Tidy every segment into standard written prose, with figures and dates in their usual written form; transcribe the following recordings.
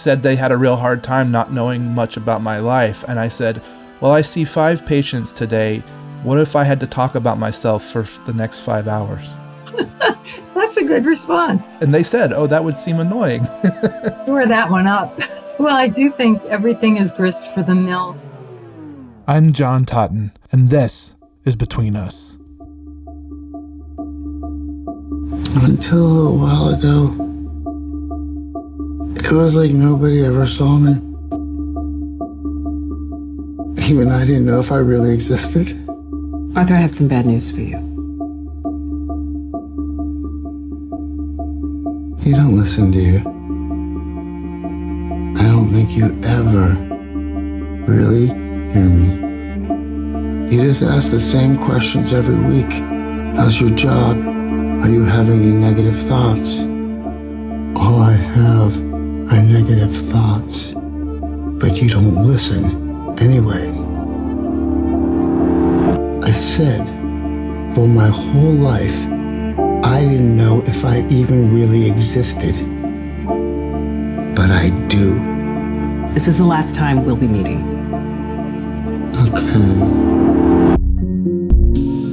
said they had a real hard time not knowing much about my life. And I said, well, I see 5 patients today. What if I had to talk about myself for the next 5 hours? That's a good response. And they said, oh, that would seem annoying. Store that one up. Well, I do think everything is grist for the mill. I'm John Totten, and this is Between Us. Until a little while ago, it was like nobody ever saw me. Even I didn't know if I really existed. Arthur, I have some bad news for you. You don't listen, do you? I don't think you ever really hear me. You just ask the same questions every week. How's your job? Are you having any negative thoughts? All I have are negative thoughts. But you don't listen anyway. I said, for my whole life, I didn't know if I even really existed. But I do. This is the last time we'll be meeting. Okay.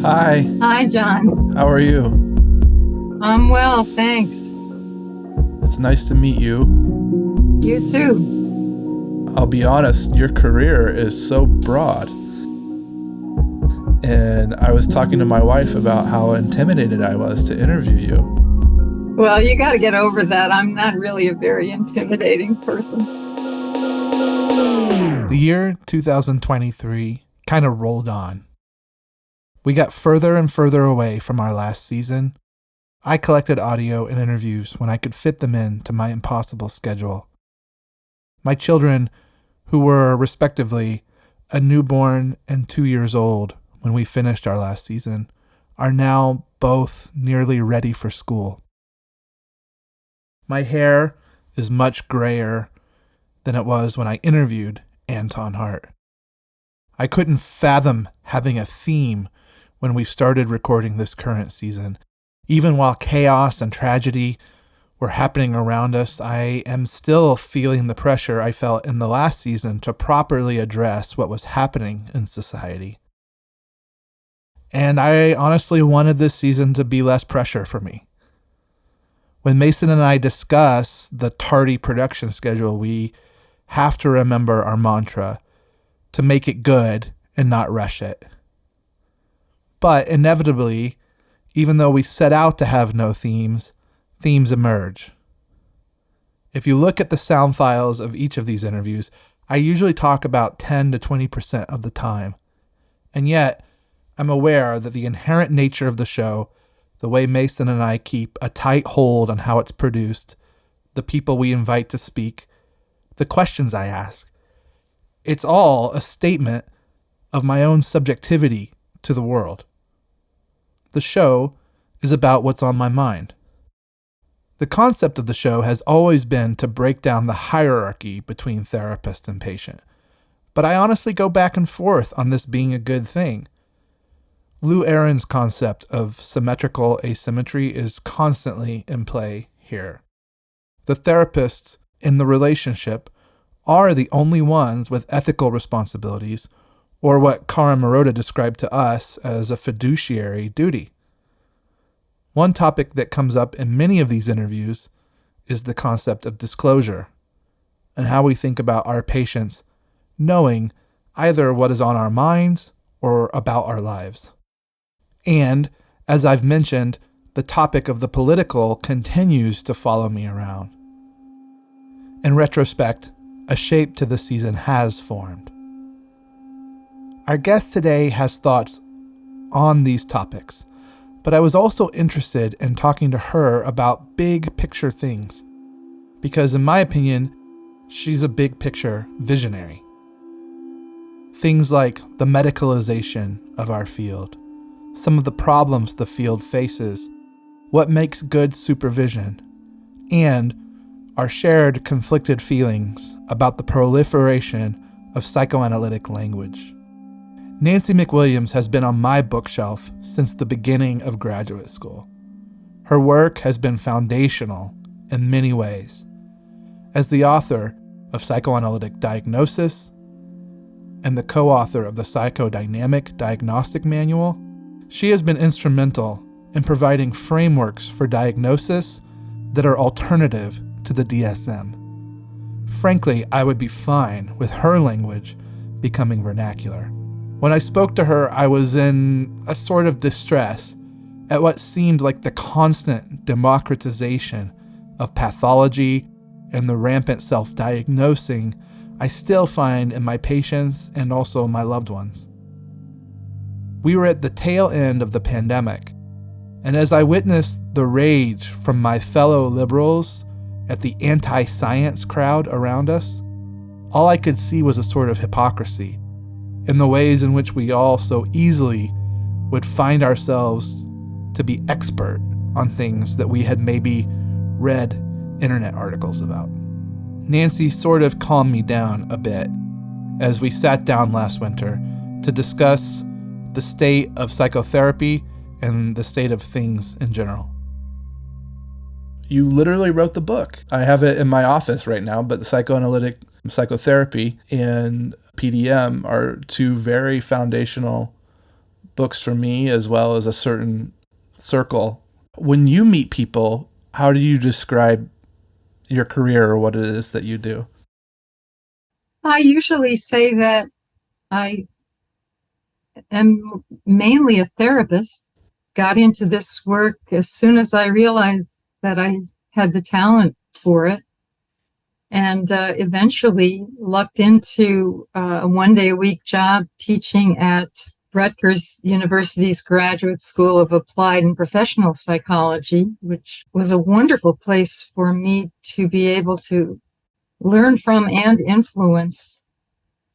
Hi. Hi, John. How are you? I'm well, thanks. It's nice to meet you. You too. I'll be honest, your career is so broad. And I was talking to my wife about how intimidated I was to interview you. Well, you got to get over that. I'm not really a very intimidating person. The year 2023 kind of rolled on. We got further and further away from our last season. I collected audio and interviews when I could fit them into my impossible schedule. My children, who were respectively a newborn and 2 years old when we finished our last season, are now both nearly ready for school. My hair is much grayer than it was when I interviewed Anton Hart. I couldn't fathom having a theme when we started recording this current season. Even while chaos and tragedy were happening around us, I am still feeling the pressure I felt in the last season to properly address what was happening in society. And I honestly wanted this season to be less pressure for me. When Mason and I discuss the tardy production schedule, we have to remember our mantra to make it good and not rush it. But inevitably, even though we set out to have no themes emerge. If you look at the sound files of each of these interviews, I usually talk about 10 to 20% of the time. And yet, I'm aware that the inherent nature of the show, the way Mason and I keep a tight hold on how it's produced, the people we invite to speak, the questions I ask, it's all a statement of my own subjectivity to the world. The show is about what's on my mind. The concept of the show has always been to break down the hierarchy between therapist and patient, but I honestly go back and forth on this being a good thing. Lou Aron's concept of symmetrical asymmetry is constantly in play here. The therapists in the relationship are the only ones with ethical responsibilities, or what Kara Marotta described to us as a fiduciary duty. One topic that comes up in many of these interviews is the concept of disclosure, and how we think about our patients knowing either what is on our minds or about our lives. And, as I've mentioned, the topic of the political continues to follow me around. In retrospect, a shape to the season has formed. Our guest today has thoughts on these topics, but I was also interested in talking to her about big picture things, because in my opinion, she's a big picture visionary. Things like the medicalization of our field, some of the problems the field faces, what makes good supervision, and our shared conflicted feelings about the proliferation of psychoanalytic language. Nancy McWilliams has been on my bookshelf since the beginning of graduate school. Her work has been foundational in many ways. As the author, of psychoanalytic diagnosis and the co-author of the Psychodynamic Diagnostic Manual. She has been instrumental in providing frameworks for diagnosis that are alternative to the DSM. Frankly, I would be fine with her language becoming vernacular. When I spoke to her, I was in a sort of distress at what seemed like the constant democratization of pathology and the rampant self-diagnosing I still find in my patients and also my loved ones. We were at the tail end of the pandemic, and as I witnessed the rage from my fellow liberals at the anti-science crowd around us, all I could see was a sort of hypocrisy in the ways in which we all so easily would find ourselves to be expert on things that we had maybe read internet articles about. Nancy sort of calmed me down a bit as we sat down last winter to discuss the state of psychotherapy and the state of things in general. You literally wrote the book. I have it in my office right now, but the Psychoanalytic Psychotherapy and PDM are two very foundational books for me, as well as a certain circle. When you meet people, how do you describe your career or what it is that you do? I usually say that I am mainly a therapist. Got into this work as soon as I realized that I had the talent for it, and eventually lucked into a one-day-a-week job teaching at Rutgers University's Graduate School of Applied and Professional Psychology, which was a wonderful place for me to be able to learn from and influence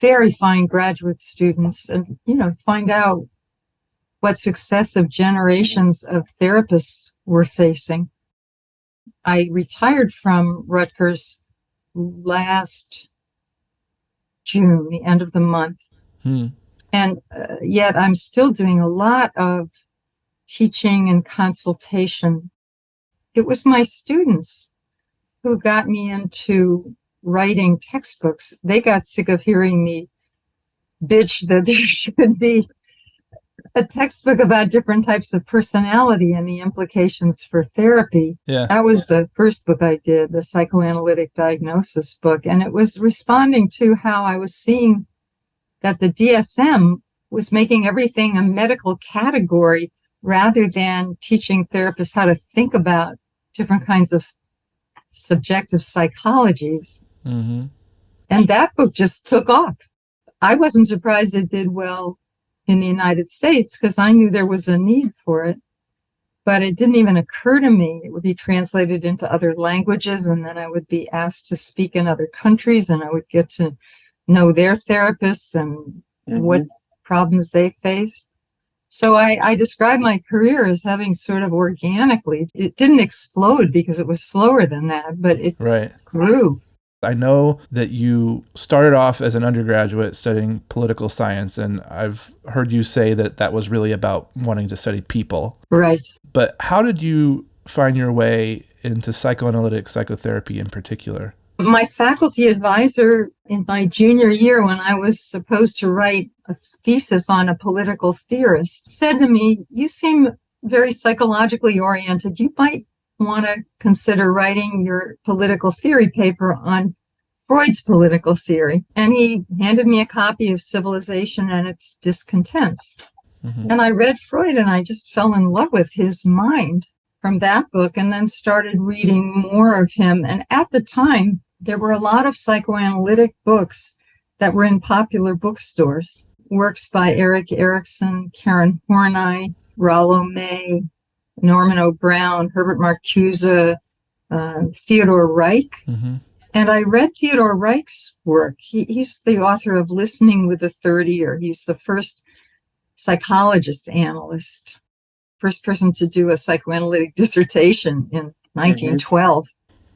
very fine graduate students and, find out what successive generations of therapists were facing. I retired from Rutgers last June, the end of the month. And yet I'm still doing a lot of teaching and consultation. It was my students who got me into writing textbooks. They got sick of hearing me bitch that there should be a textbook about different types of personality and the implications for therapy. Yeah. That was the first book I did, the Psychoanalytic Diagnosis book. And it was responding to how I was seeing that the DSM was making everything a medical category rather than teaching therapists how to think about different kinds of subjective psychologies. Mm-hmm. And that book just took off. I wasn't surprised it did well in the United States because I knew there was a need for it. But it didn't even occur to me it would be translated into other languages, and then I would be asked to speak in other countries, and I would get to know their therapists and what problems they faced. So I describe my career as having sort of organically, it didn't explode because it was slower than that, but it grew. I know that you started off as an undergraduate studying political science, and I've heard you say that that was really about wanting to study people. Right. But how did you find your way into psychoanalytic psychotherapy in particular? My faculty advisor in my junior year, when I was supposed to write a thesis on a political theorist, said to me, "You seem very psychologically oriented. You might want to consider writing your political theory paper on Freud's political theory." And he handed me a copy of Civilization and Its Discontents. Mm-hmm. And I read Freud and I just fell in love with his mind from that book, and then started reading more of him. And at the time, there were a lot of psychoanalytic books that were in popular bookstores. Works by Erik Erikson, Karen Horney, Rollo May, Norman O. Brown, Herbert Marcuse, Theodore Reich. Mm-hmm. And I read Theodore Reich's work. He's the author of Listening with the Third Ear. He's the first psychologist analyst, first person to do a psychoanalytic dissertation in 1912.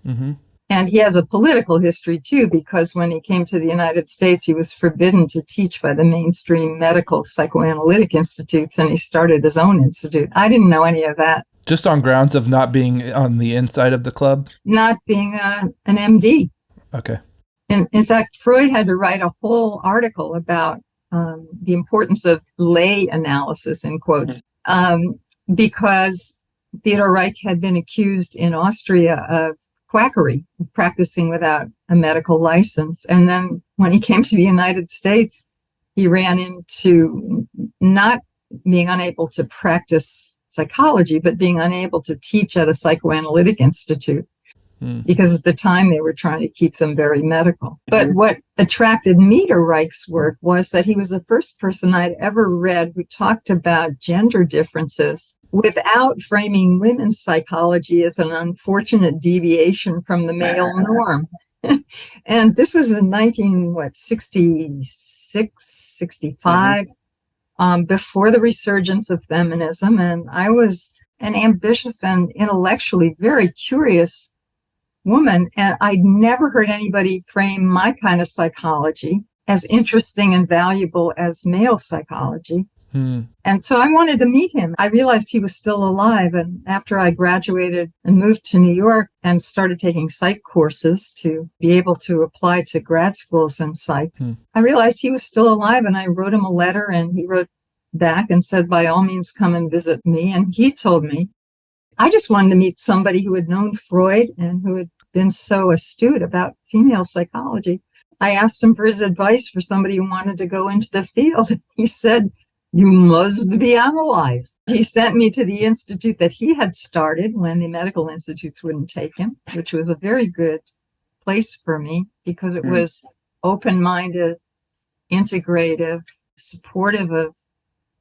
Mm-hmm. And he has a political history, too, because when he came to the United States, he was forbidden to teach by the mainstream medical psychoanalytic institutes, and he started his own institute. I didn't know any of that. Just on grounds of not being on the inside of the club? Not being an MD. Okay. In And in fact, Freud had to write a whole article about the importance of lay analysis, in quotes, because Theodor Reich had been accused in Austria of quackery, practicing without a medical license. And then when he came to the United States, he ran into not being unable to practice psychology, but being unable to teach at a psychoanalytic institute. Because at the time they were trying to keep them very medical. But what attracted me to Reich's work was that he was the first person I'd ever read who talked about gender differences without framing women's psychology as an unfortunate deviation from the male norm. And this was in 1966, 65, before the resurgence of feminism. And I was an ambitious and intellectually very curious woman, and I'd never heard anybody frame my kind of psychology as interesting and valuable as male psychology. And so I wanted to meet him. I realized he was still alive, and after I graduated and moved to New York and started taking psych courses to be able to apply to grad schools in psych, I realized he was still alive, and I wrote him a letter, and he wrote back and said, by all means, come and visit me. And he told me, I just wanted to meet somebody who had known Freud and who had been so astute about female psychology. I asked him for his advice for somebody who wanted to go into the field. He said, you must be analyzed. He sent me to the institute that he had started when the medical institutes wouldn't take him, which was a very good place for me because it was open-minded, integrative, supportive of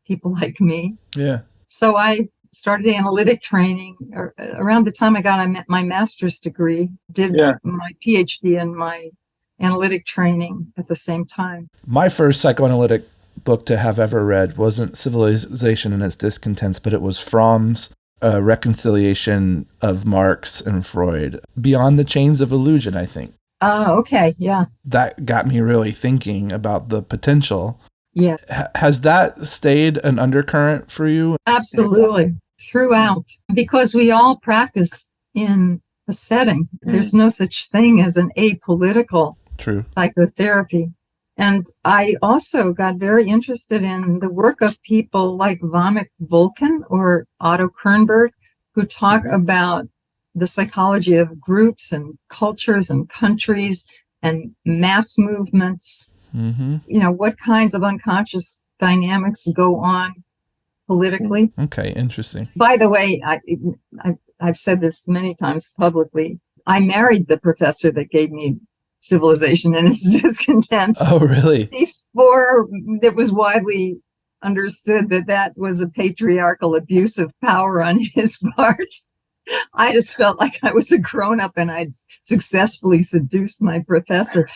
people like me. Yeah. So I started analytic training around the time I got my master's degree, did my PhD and my analytic training at the same time. My first psychoanalytic book to have ever read wasn't Civilization and Its Discontents, but it was Fromm's Reconciliation of Marx and Freud, Beyond the Chains of Illusion, I think. Oh, okay, yeah. That got me really thinking about the potential. Yeah. Has that stayed an undercurrent for you? Absolutely. Throughout. Because we all practice in a setting. There's no such thing as an apolitical psychotherapy. And I also got very interested in the work of people like Vomit Volkan or Otto Kernberg, who talk about the psychology of groups and cultures and countries and mass movements. You know, what kinds of unconscious dynamics go on politically. Okay, interesting. By the way, I've said this many times publicly. I married the professor that gave me Civilization and Its Discontents. Oh, really? Before it was widely understood that that was a patriarchal abuse of power on his part. I just felt like I was a grown-up and I'd successfully seduced my professor.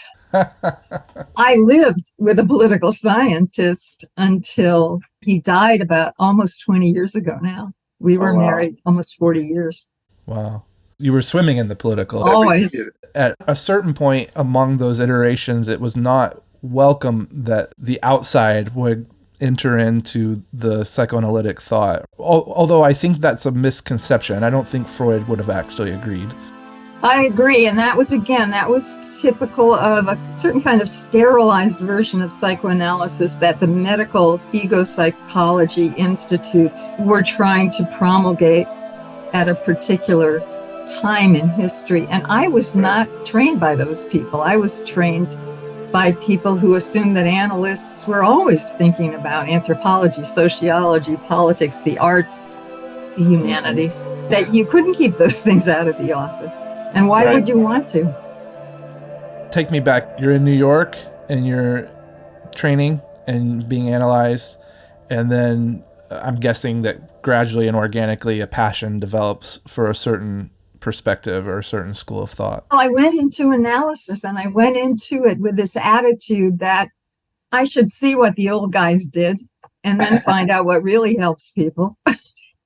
I lived with a political scientist until he died about almost 20 years ago now. We were married almost 40 years. Wow. You were swimming in the political. Always. At a certain point among those iterations, it was not welcome that the outside would enter into the psychoanalytic thought. Although I think that's a misconception. I don't think Freud would have actually agreed. I agree. And that was typical of a certain kind of sterilized version of psychoanalysis that the medical ego psychology institutes were trying to promulgate at a particular time in history. And I was not trained by those people. I was trained by people who assumed that analysts were always thinking about anthropology, sociology, politics, the arts, the humanities, that you couldn't keep those things out of the office. And why would you want to? Take me back. You're in New York and you're training and being analyzed. And then I'm guessing that gradually and organically a passion develops for a certain perspective or a certain school of thought. Well, I went into analysis and I went into it with this attitude that I should see what the old guys did and then find out what really helps people.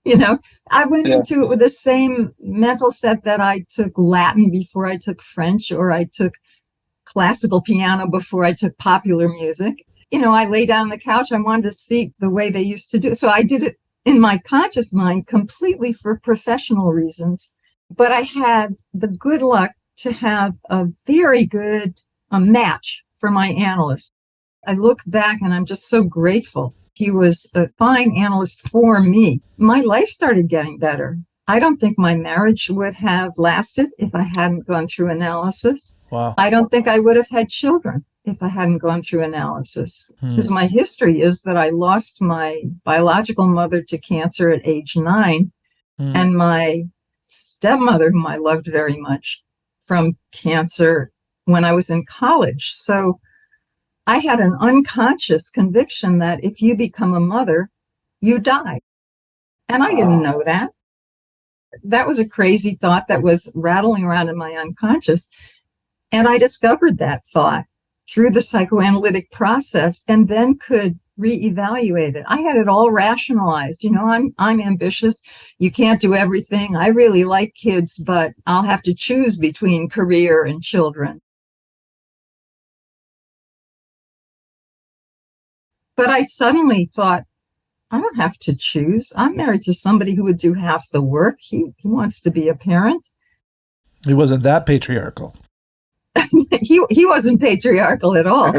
You know, I went into it with the same mental set that I took Latin before I took French, or I took classical piano before I took popular music. You know, I lay down on the couch. I wanted to see the way they used to do it. So I did it in my conscious mind completely for professional reasons. But I had the good luck to have a very good a match for my analyst. I look back and I'm just so grateful. He was a fine analyst for me. My life started getting better. I don't think my marriage would have lasted if I hadn't gone through analysis. Wow. I don't think I would have had children if I hadn't gone through analysis. Because my history is that I lost my biological mother to cancer at age 9, and my stepmother, whom I loved very much, from cancer when I was in college. So I had an unconscious conviction that if you become a mother, you die. And I didn't know that. That was a crazy thought that was rattling around in my unconscious. And I discovered that thought through the psychoanalytic process and then could reevaluate it. I had it all rationalized. You know, I'm ambitious. You can't do everything. I really like kids, but I'll have to choose between career and children. But I suddenly thought, I don't have to choose. I'm married to somebody who would do half the work. He wants to be a parent. He wasn't that patriarchal. He wasn't patriarchal at all.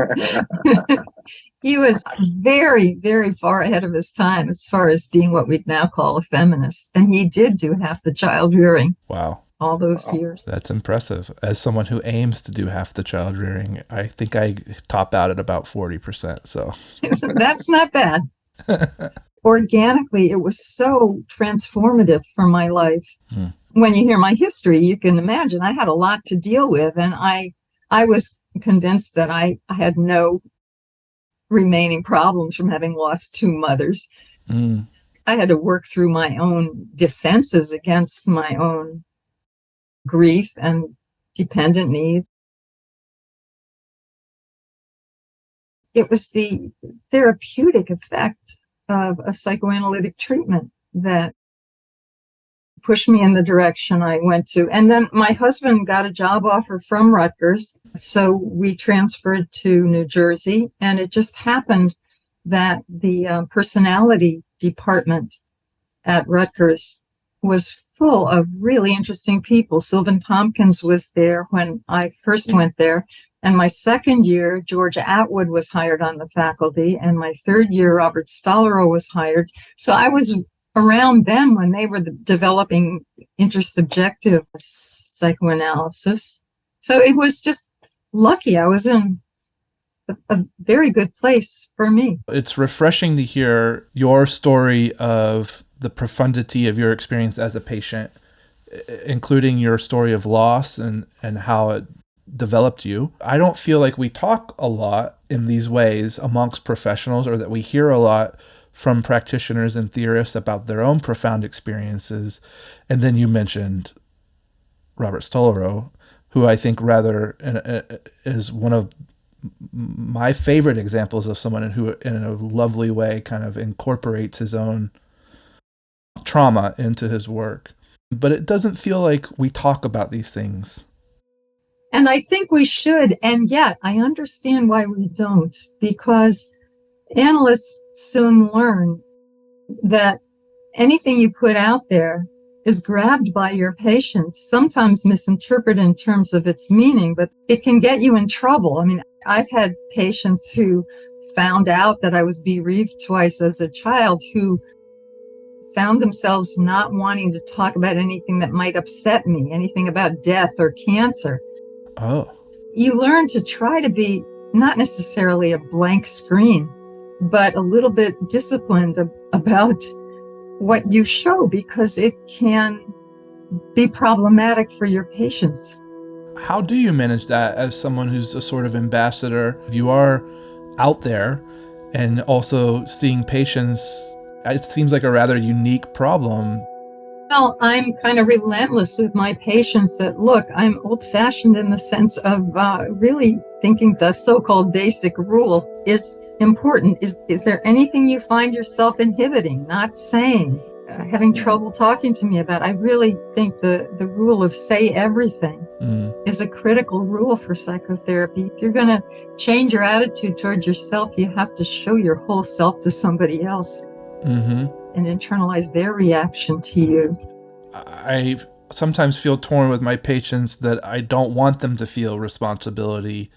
He was very, very far ahead of his time as far as being what we'd now call a feminist. And he did do half the child rearing. Wow. All those years. That's impressive. As someone who aims to do half the child rearing, I think I top out at about 40%. So that's not bad. Organically, it was so transformative for my life. When you hear my history, you can imagine I had a lot to deal with, and I was convinced that I had no remaining problems from having lost 2 mothers. I had to work through my own defenses against my own grief and dependent needs. It was the therapeutic effect of a psychoanalytic treatment that pushed me in the direction I went to. And then my husband got a job offer from Rutgers, so we transferred to New Jersey, and it just happened that the personality department at Rutgers was full of really interesting people. Sylvan Tompkins was there when I first went there. And my second year, Georgia Atwood was hired on the faculty. And my third year, Robert Stollerow was hired. So I was around then when they were developing intersubjective psychoanalysis. So it was just lucky. I was in a very good place for me. It's refreshing to hear your story of the profundity of your experience as a patient, including your story of loss and how it developed you. I don't feel like we talk a lot in these ways amongst professionals, or that we hear a lot from practitioners and theorists about their own profound experiences. And then you mentioned Robert Stollerow, who I think rather is one of my favorite examples of someone who in a lovely way kind of incorporates his own trauma into his work. But it doesn't feel like we talk about these things. And I think we should. And yet I understand why we don't, because analysts soon learn that anything you put out there is grabbed by your patient, sometimes misinterpreted in terms of its meaning, but it can get you in trouble. I mean, I've had patients who found out that I was bereaved twice as a child, who found themselves not wanting to talk about anything that might upset me, anything about death or cancer. Oh. You learn to try to be not necessarily a blank screen, but a little bit disciplined about what you show, because it can be problematic for your patients. How do you manage that as someone who's a sort of ambassador? You are out there and also seeing patients. It seems like a rather unique problem. Well, I'm kind of relentless with my patients that, look, I'm old-fashioned in the sense of really thinking the so-called basic rule is important. Is there anything you find yourself inhibiting, not saying, having trouble talking to me about? I really think the rule of say everything is a critical rule for psychotherapy. If you're going to change your attitude towards yourself, you have to show your whole self to somebody else. And internalize their reaction to you. I sometimes feel torn with my patients that I don't want them to feel responsibility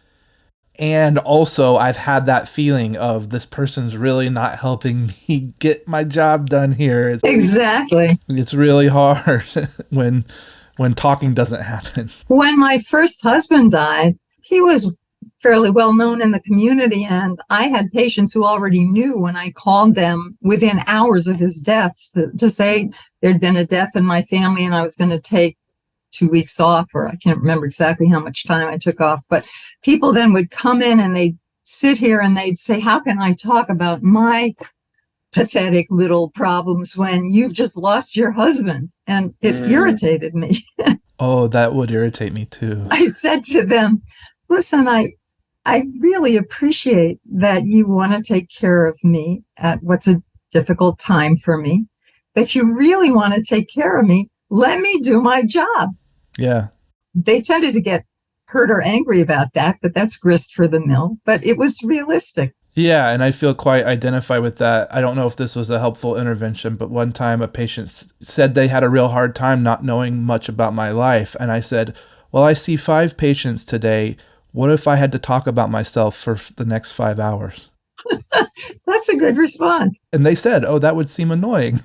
And also, I've had that feeling of this person's really not helping me get my job done here. Exactly. It's really hard when talking doesn't happen. When my first husband died, he was fairly well known in the community, and I had patients who already knew when I called them within hours of his death to say there'd been a death in my family and I was going to take 2 weeks off, or I can't remember exactly how much time I took off. But people then would come in and they'd sit here and they'd say, how can I talk about my pathetic little problems when you've just lost your husband? And it irritated me. Oh, that would irritate me too. I said to them, listen, I really appreciate that you want to take care of me at what's a difficult time for me. But if you really want to take care of me, let me do my job. Yeah. They tended to get hurt or angry about that, but that's grist for the mill. But it was realistic. Yeah, and I feel quite identified with that. I don't know if this was a helpful intervention, but one time a patient said they had a real hard time not knowing much about my life. And I said, well, I see 5 patients today. What if I had to talk about myself for the next 5 hours? That's a good response. And they said, oh, that would seem annoying.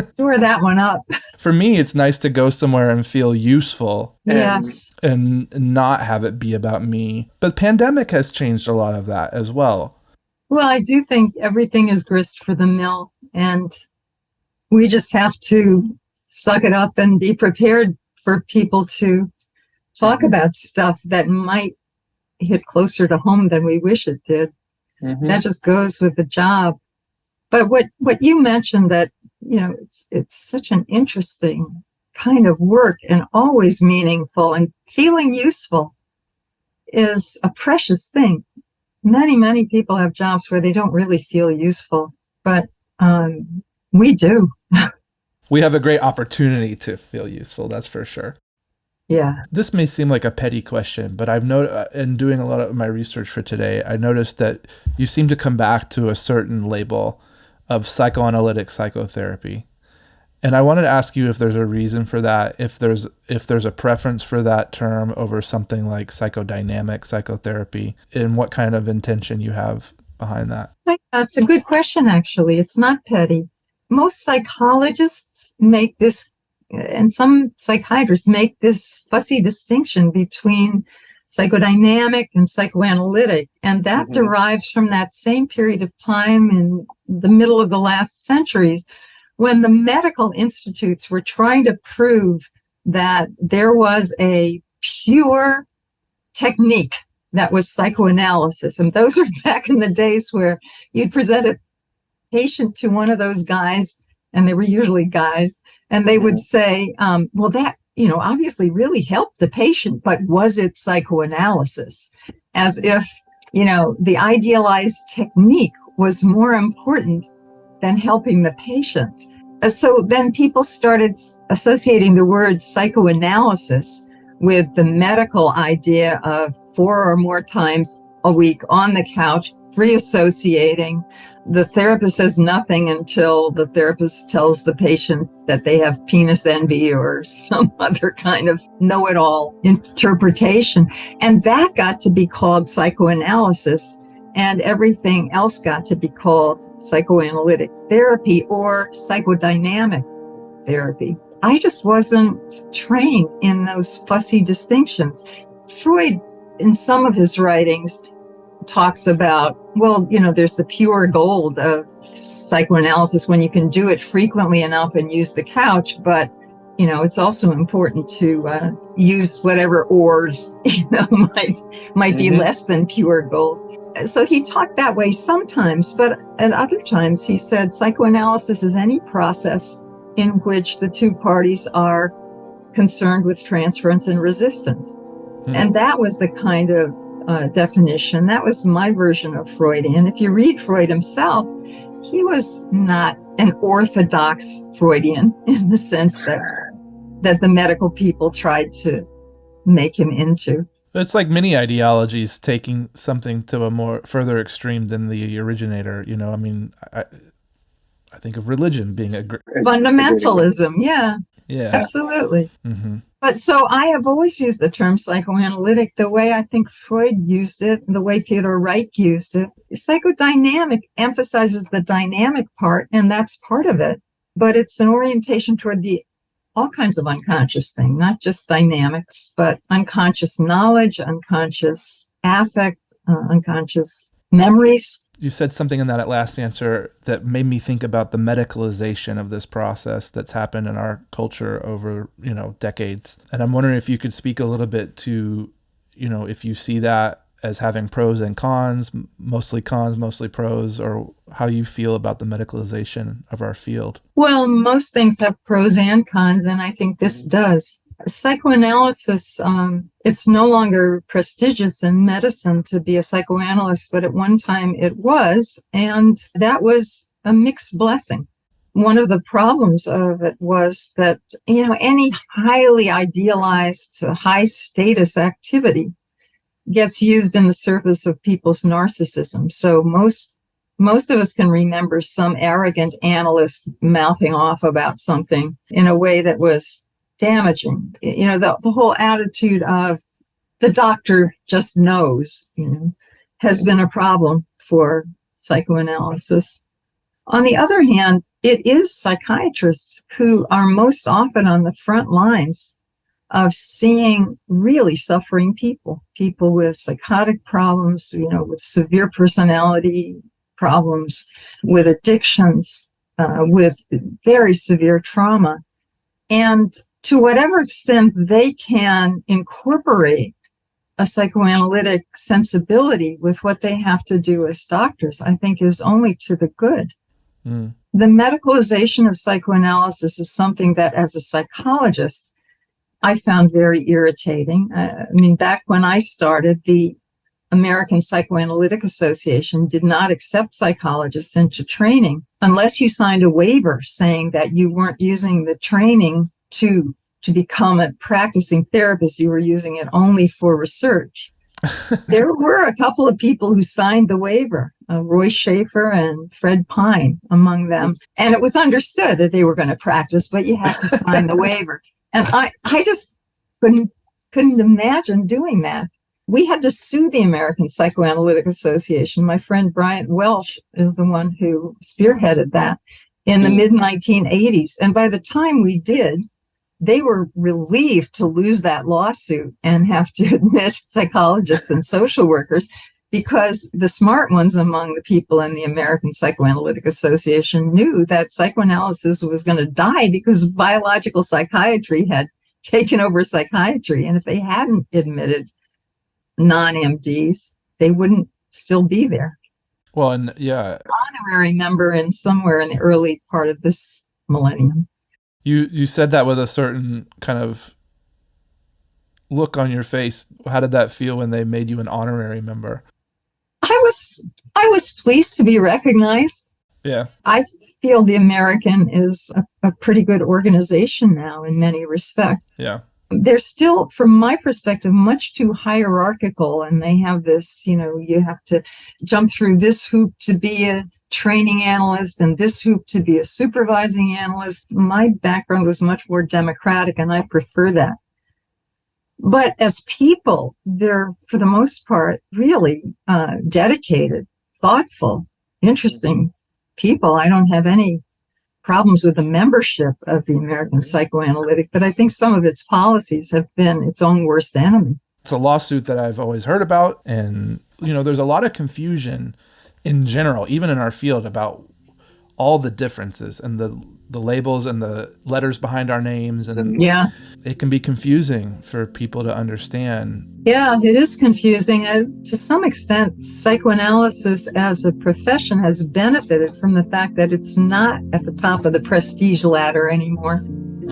Store that one up. For me, it's nice to go somewhere and feel useful. Yes. And not have it be about me. But pandemic has changed a lot of that as well. Well, I do think everything is grist for the mill, and we just have to suck it up and be prepared for people to talk about stuff that might hit closer to home than we wish it did. Mm-hmm. That just goes with the job. But what you mentioned, that, you know, it's such an interesting kind of work and always meaningful, and feeling useful is a precious thing. Many people have jobs where they don't really feel useful, but we do. We have a great opportunity to feel useful, that's for sure. Yeah. This may seem like a petty question, but I've noticed in doing a lot of my research for today, I noticed that you seem to come back to a certain label of psychoanalytic psychotherapy. And I wanted to ask you if there's a reason for that, if there's a preference for that term over something like psychodynamic psychotherapy, and what kind of intention you have behind that. That's a good question, actually. It's not petty. Most psychologists make this, and some psychiatrists make this fussy distinction between psychodynamic and psychoanalytic, and that derives from that same period of time in the middle of the last centuries, when the medical institutes were trying to prove that there was a pure technique that was psychoanalysis. And those are back in the days where you'd present a patient to one of those guys, and they were usually guys, and they would say, well, that, you know, obviously really helped the patient, but was it psychoanalysis? As if, you know, the idealized technique was more important than helping the patient. So then people started associating the word psychoanalysis with the medical idea of 4 or more times a week on the couch, free associating. The therapist says nothing until the therapist tells the patient that they have penis envy or some other kind of know-it-all interpretation. And that got to be called psychoanalysis. And everything else got to be called psychoanalytic therapy or psychodynamic therapy. I just wasn't trained in those fussy distinctions. Freud, in some of his writings, talks about, well, you know, there's the pure gold of psychoanalysis when you can do it frequently enough and use the couch, but, you know, it's also important to use whatever ores, you know, might be less than pure gold. So he talked that way sometimes, but at other times he said psychoanalysis is any process in which the two parties are concerned with transference and resistance. And that was the kind of definition. That was my version of Freudian. If you read Freud himself, he was not an orthodox Freudian in the sense that the medical people tried to make him into. It's like many ideologies taking something to a more further extreme than the originator. You know, I mean, I think of religion being a fundamentalism. Yeah, yeah, absolutely. Mm-hmm. But so I have always used the term psychoanalytic the way I think Freud used it, the way Theodore Reich used it. Psychodynamic emphasizes the dynamic part, and that's part of it. But it's an orientation toward all kinds of unconscious things, not just dynamics, but unconscious knowledge, unconscious affect, unconscious memories. You said something in that last answer that made me think about the medicalization of this process that's happened in our culture over, decades. And I'm wondering if you could speak a little bit to, if you see that as having pros and cons, mostly pros, or how you feel about the medicalization of our field. Well, most things have pros and cons, and I think this does. Psychoanalysis, it's no longer prestigious in medicine to be a psychoanalyst, but at one time it was, and that was a mixed blessing. One of the problems of it was that, any highly idealized, high status activity gets used in the service of people's narcissism. So most of us can remember some arrogant analyst mouthing off about something in a way that was damaging. The whole attitude of the doctor just knows, has been a problem for psychoanalysis. On the other hand, it is psychiatrists who are most often on the front lines of seeing really suffering people with psychotic problems, with severe personality problems, with addictions, with very severe trauma. And to whatever extent they can incorporate a psychoanalytic sensibility with what they have to do as doctors, I think is only to the good. Mm. The medicalization of psychoanalysis is something that, as a psychologist, I found very irritating. Back when I started, the American Psychoanalytic Association did not accept psychologists into training unless you signed a waiver saying that you weren't using the training to become a practicing therapist. You were using it only for research. There were a couple of people who signed the waiver, Roy Schaefer and Fred Pine among them. And it was understood that they were going to practice, but you had to sign the waiver. And I just couldn't imagine doing that. We had to sue the American Psychoanalytic Association. My friend Bryant Welsh is the one who spearheaded that in the mid-1980s. And by the time we did, they were relieved to lose that lawsuit and have to admit psychologists and social workers, because the smart ones among the people in the American Psychoanalytic Association knew that psychoanalysis was going to die because biological psychiatry had taken over psychiatry. And if they hadn't admitted non-MDs, they wouldn't still be there. Well, and yeah. Honorary member in somewhere in the early part of this millennium. You said that with a certain kind of look on your face. How did that feel when they made you an honorary member? I was pleased to be recognized. Yeah. I feel the American is a pretty good organization now in many respects. Yeah. They're still, from my perspective, much too hierarchical, and they have this, you have to jump through this hoop to be a training analyst and this hoop to be a supervising analyst. My background was much more democratic, and I prefer that. But as people, they're, for the most part, really dedicated, thoughtful, interesting people. I don't have any problems with the membership of the American Psychoanalytic, but I think some of its policies have been its own worst enemy. It's a lawsuit that I've always heard about, and there's a lot of confusion in general, even in our field, about all the differences and the labels and the letters behind our names, and yeah, it can be confusing for people to understand. Yeah, it is confusing. To some extent, psychoanalysis as a profession has benefited from the fact that it's not at the top of the prestige ladder anymore.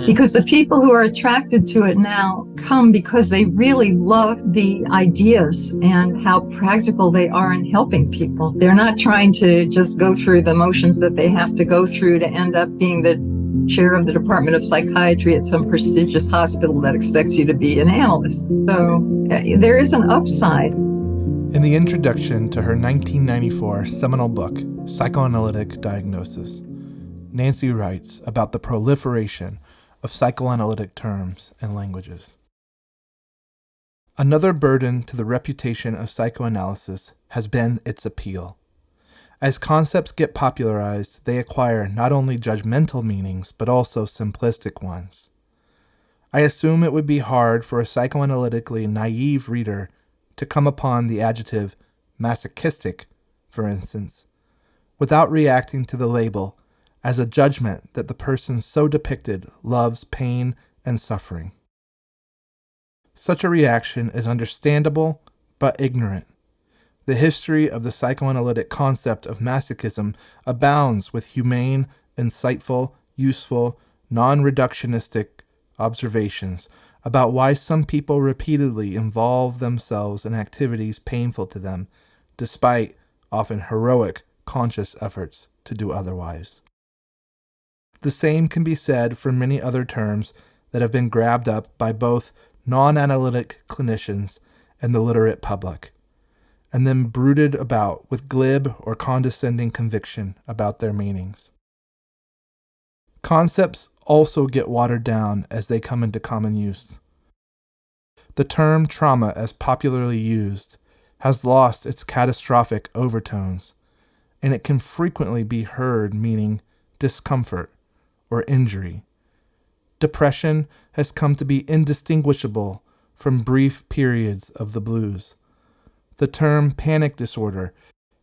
Because the people who are attracted to it now come because they really love the ideas and how practical they are in helping people. They're not trying to just go through the motions that they have to go through to end up being the chair of the Department of Psychiatry at some prestigious hospital that expects you to be an analyst. So there is an upside. In the introduction to her 1994 seminal book, Psychoanalytic Diagnosis, Nancy writes about the proliferation of psychoanalytic terms and languages. Another burden to the reputation of psychoanalysis has been its appeal. As concepts get popularized, they acquire not only judgmental meanings, but also simplistic ones. I assume it would be hard for a psychoanalytically naive reader to come upon the adjective masochistic, for instance, without reacting to the label as a judgment that the person so depicted loves pain and suffering. Such a reaction is understandable, but ignorant. The history of the psychoanalytic concept of masochism abounds with humane, insightful, useful, non-reductionistic observations about why some people repeatedly involve themselves in activities painful to them, despite often heroic, conscious efforts to do otherwise. The same can be said for many other terms that have been grabbed up by both non-analytic clinicians and the literate public, and then brooded about with glib or condescending conviction about their meanings. Concepts also get watered down as they come into common use. The term trauma, as popularly used, has lost its catastrophic overtones, and it can frequently be heard meaning discomfort or injury. Depression has come to be indistinguishable from brief periods of the blues. The term panic disorder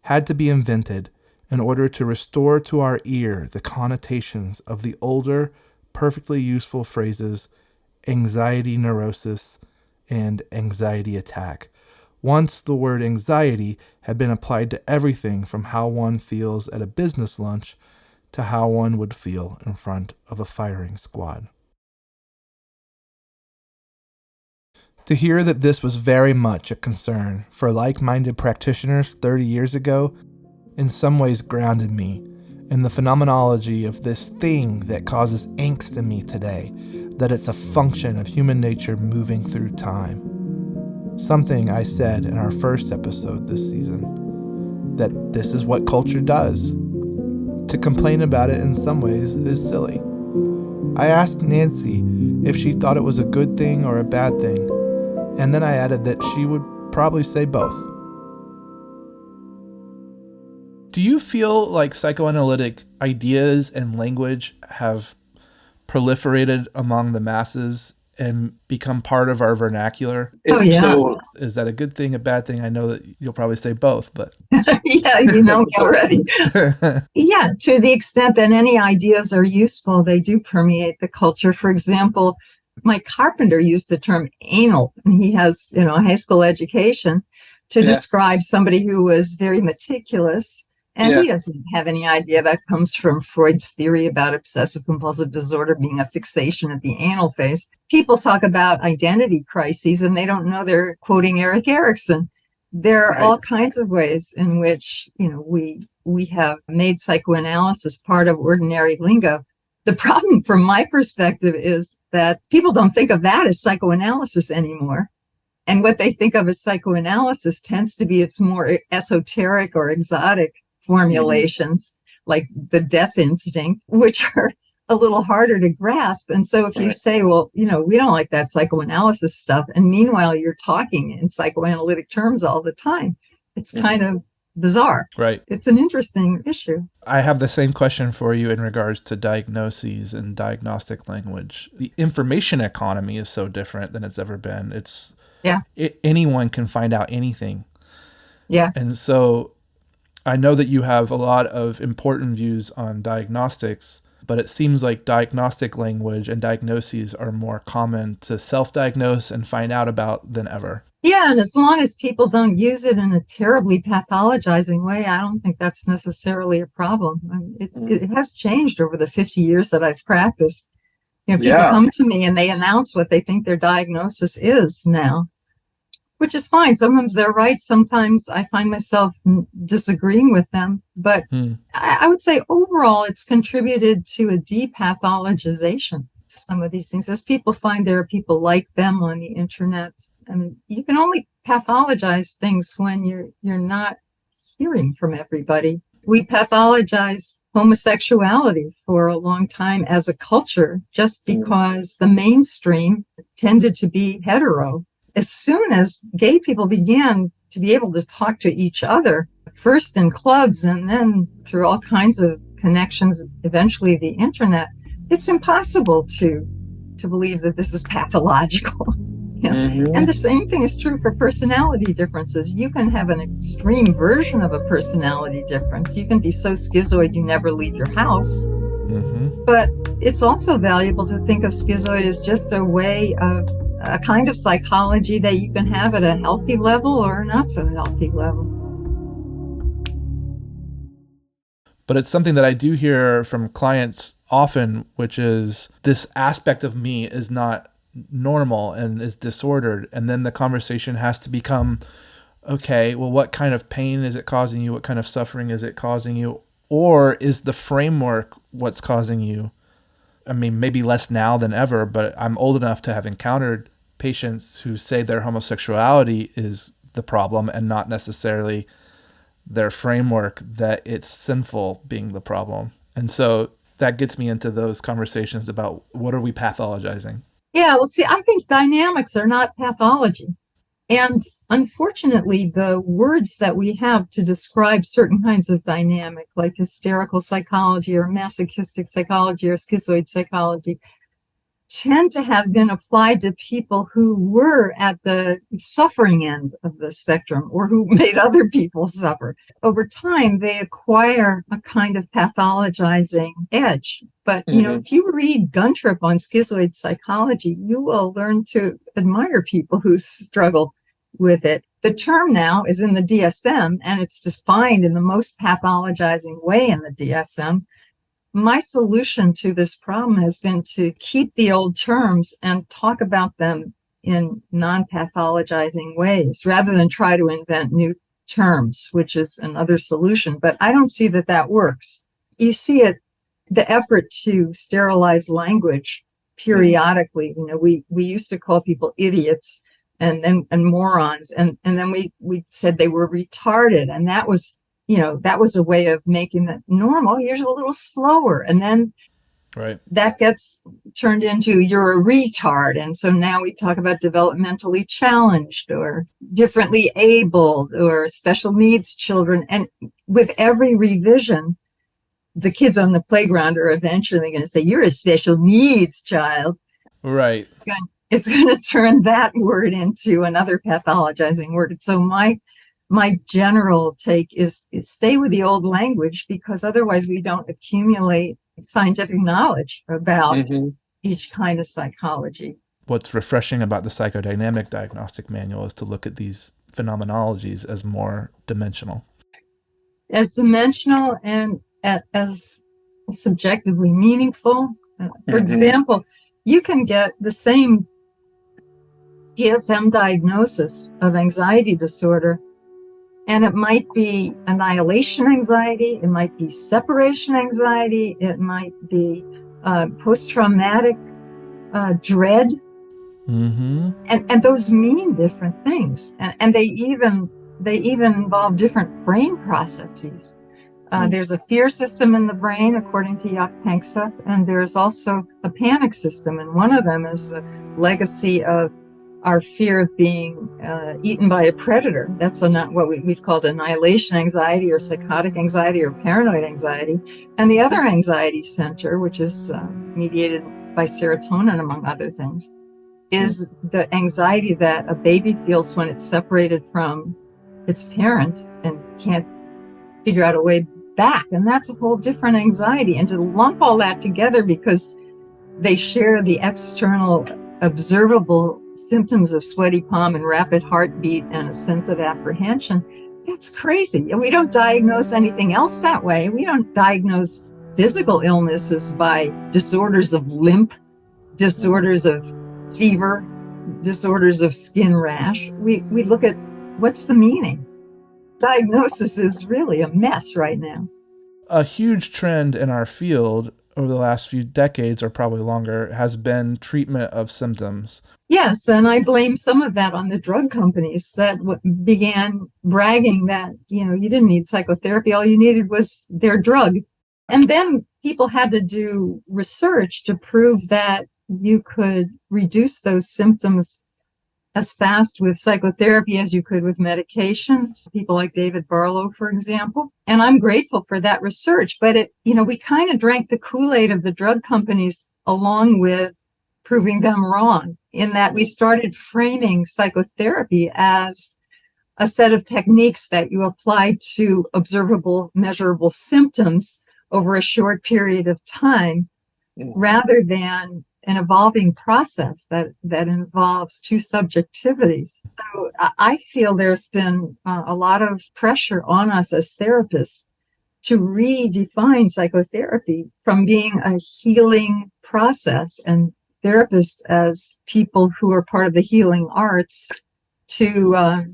had to be invented in order to restore to our ear the connotations of the older, perfectly useful phrases anxiety neurosis and anxiety attack. Once the word anxiety had been applied to everything from how one feels at a business lunch to how one would feel in front of a firing squad. To hear that this was very much a concern for like-minded practitioners 30 years ago in some ways grounded me in the phenomenology of this thing that causes angst in me today, that it's a function of human nature moving through time. Something I said in our first episode this season, that this is what culture does. To complain about it in some ways is silly. I asked Nancy if she thought it was a good thing or a bad thing, and then I added that she would probably say both. Do you feel like psychoanalytic ideas and language have proliferated among the masses and become part of our vernacular? Oh, yeah. So, Is that a good thing, a bad thing? I know that you'll probably say both, but... Yeah, you know me already. Yeah, to the extent that any ideas are useful, they do permeate the culture. For example, my carpenter used the term anal, and he has, a high school education to Yeah. describe somebody who was very meticulous. And Yeah. he doesn't have any idea that comes from Freud's theory about obsessive compulsive disorder being a fixation at the anal phase. People talk about identity crises and they don't know they're quoting Erik Erikson. There are Right. all kinds of ways in which, we have made psychoanalysis part of ordinary lingo. The problem from my perspective is that people don't think of that as psychoanalysis anymore. And what they think of as psychoanalysis tends to be its more esoteric or exotic formulations, like the death instinct, which are a little harder to grasp. And so if you Right. say, well, we don't like that psychoanalysis stuff, and meanwhile you're talking in psychoanalytic terms all the time, it's kind of bizarre. Right. It's an interesting issue. I have the same question for you in regards to diagnoses and diagnostic language. The information economy is so different than it's ever been. Anyone can find out anything. Yeah. And so I know that you have a lot of important views on diagnostics, but it seems like diagnostic language and diagnoses are more common to self-diagnose and find out about than ever. Yeah, and as long as people don't use it in a terribly pathologizing way, I don't think that's necessarily a problem. I mean, it has changed over the 50 years that I've practiced. People Yeah. come to me and they announce what they think their diagnosis is now, which is fine. Sometimes they're right. Sometimes I find myself disagreeing with them. But I would say overall, it's contributed to a depathologization of some of these things. As people find there are people like them on the internet. I mean, you can only pathologize things when you're not hearing from everybody. We pathologized homosexuality for a long time as a culture just because the mainstream tended to be hetero. As soon as gay people began to be able to talk to each other, first in clubs and then through all kinds of connections, eventually the internet, it's impossible to believe that this is pathological. And the same thing is true for personality differences. You can have an extreme version of a personality difference. You can be so schizoid you never leave your house. But it's also valuable to think of schizoid as just a way of a kind of psychology that you can have at a healthy level or not so healthy level. But it's something that I do hear from clients often, which is this aspect of me is not normal and is disordered. And then the conversation has to become, okay, well, what kind of pain is it causing you? What kind of suffering is it causing you? Or is the framework what's causing you? I mean, maybe less now than ever, but I'm old enough to have encountered patients who say their homosexuality is the problem and not necessarily their framework that it's sinful being the problem. And so that gets me into those conversations about what are we pathologizing? Yeah, well, see, I think dynamics are not pathology. And unfortunately, the words that we have to describe certain kinds of dynamic, like hysterical psychology or masochistic psychology or schizoid psychology, tend to have been applied to people who were at the suffering end of the spectrum or who made other people suffer. Over time, they acquire a kind of pathologizing edge. But, if you read Guntrip on schizoid psychology, you will learn to admire people who struggle with it. The term now is in the DSM, and it's defined in the most pathologizing way in the DSM. My solution to this problem has been to keep the old terms and talk about them in non-pathologizing ways rather than try to invent new terms, which is another solution. But I don't see that works. You see it, the effort to sterilize language periodically. We used to call people idiots and morons, and then we said they were retarded, and that was a way of making it normal. You're a little slower. And then that gets turned into you're a retard. And so now we talk about developmentally challenged or differently abled or special needs children. And with every revision, the kids on the playground are eventually going to say, you're a special needs child. Right. It's going to turn that word into another pathologizing word. So my general take is stay with the old language, because otherwise we don't accumulate scientific knowledge about each kind of psychology. What's refreshing about the psychodynamic diagnostic manual is to look at these phenomenologies as more dimensional. As dimensional and as subjectively meaningful. For example, you can get the same DSM diagnosis of anxiety disorder, and it might be annihilation anxiety, it might be separation anxiety, it might be post-traumatic dread. And those mean different things. And they even involve different brain processes. There's a fear system in the brain, according to Jaak Panksepp, and there's also a panic system. And one of them is the legacy of our fear of being eaten by a predator. That's what we've called annihilation anxiety or psychotic anxiety or paranoid anxiety. And the other anxiety center, which is mediated by serotonin, among other things, is the anxiety that a baby feels when it's separated from its parent and can't figure out a way back. And that's a whole different anxiety. And to lump all that together because they share the external observable symptoms of sweaty palm and rapid heartbeat and a sense of apprehension, that's crazy. And we don't diagnose anything else that way. We don't diagnose physical illnesses by disorders of limp, disorders of fever, disorders of skin rash. We look at what's the meaning. Diagnosis is really a mess right now. A huge trend in our field over the last few decades, or probably longer, has been treatment of symptoms. Yes, and I blame some of that on the drug companies that began bragging that, you didn't need psychotherapy, all you needed was their drug. And then people had to do research to prove that you could reduce those symptoms as fast with psychotherapy as you could with medication, people like David Barlow, for example. And I'm grateful for that research, but we kind of drank the Kool-Aid of the drug companies along with proving them wrong, in that we started framing psychotherapy as a set of techniques that you apply to observable, measurable symptoms over a short period of time, rather than an evolving process that involves two subjectivities. So I feel there's been a lot of pressure on us as therapists to redefine psychotherapy from being a healing process and therapists as people who are part of the healing arts to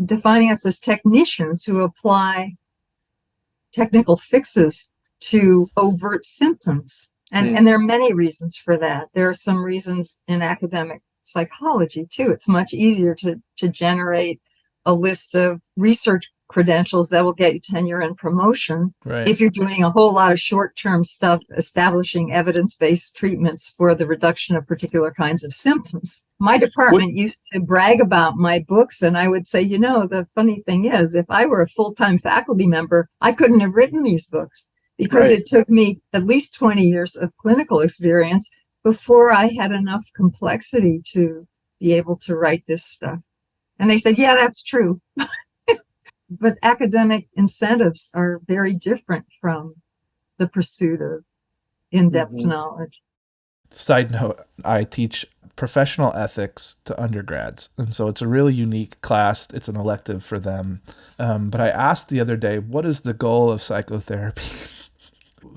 defining us as technicians who apply technical fixes to overt symptoms. And there are many reasons for that. There are some reasons in academic psychology, too. It's much easier to generate a list of research credentials that will get you tenure and promotion if you're doing a whole lot of short-term stuff, establishing evidence-based treatments for the reduction of particular kinds of symptoms. My department used to brag about my books, and I would say, the funny thing is, if I were a full-time faculty member, I couldn't have written these books, because it took me at least 20 years of clinical experience before I had enough complexity to be able to write this stuff. And they said, yeah, that's true. But academic incentives are very different from the pursuit of in-depth knowledge. Side note, I teach professional ethics to undergrads. And so it's a really unique class. It's an elective for them. But I asked the other day, what is the goal of psychotherapy?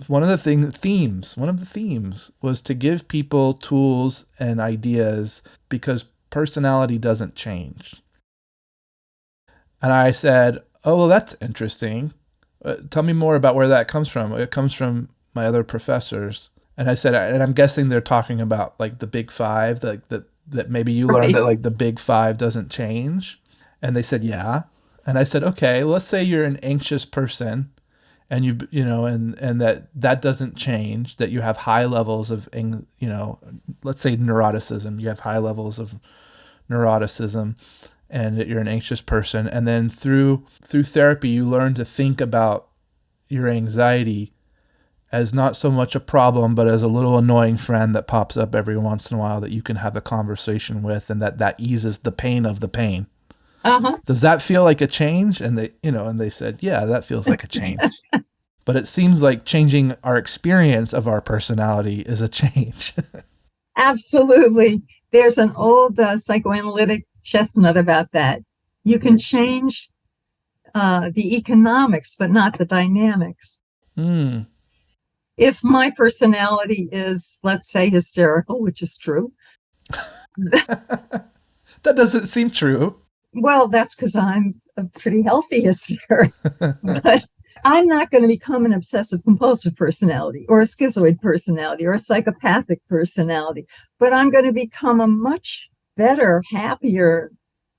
One of the themes was to give people tools and ideas, because personality doesn't change. And I said, oh, well, that's interesting. Tell me more about where that comes from. It comes from my other professors. And I said, and I'm guessing they're talking about like the big five, that maybe you learned that like the big five doesn't change. And they said, yeah. And I said, okay, let's say you're an anxious person, and and that doesn't change, that you have high levels of, let's say neuroticism. You have high levels of neuroticism, and that you're an anxious person. And then through therapy, you learn to think about your anxiety as not so much a problem, but as a little annoying friend that pops up every once in a while that you can have a conversation with, and that eases the pain of the pain. Does that feel like a change? And they said, yeah, that feels like a change. But it seems like changing our experience of our personality is a change. Absolutely. There's an old psychoanalytic chestnut about that. You can change the economics, but not the dynamics. If my personality is, let's say, hysterical, which is true. That doesn't seem true. Well, that's because I'm a pretty healthy hysterical. But I'm not going to become an obsessive compulsive personality or a schizoid personality or a psychopathic personality, but I'm going to become a much better, happier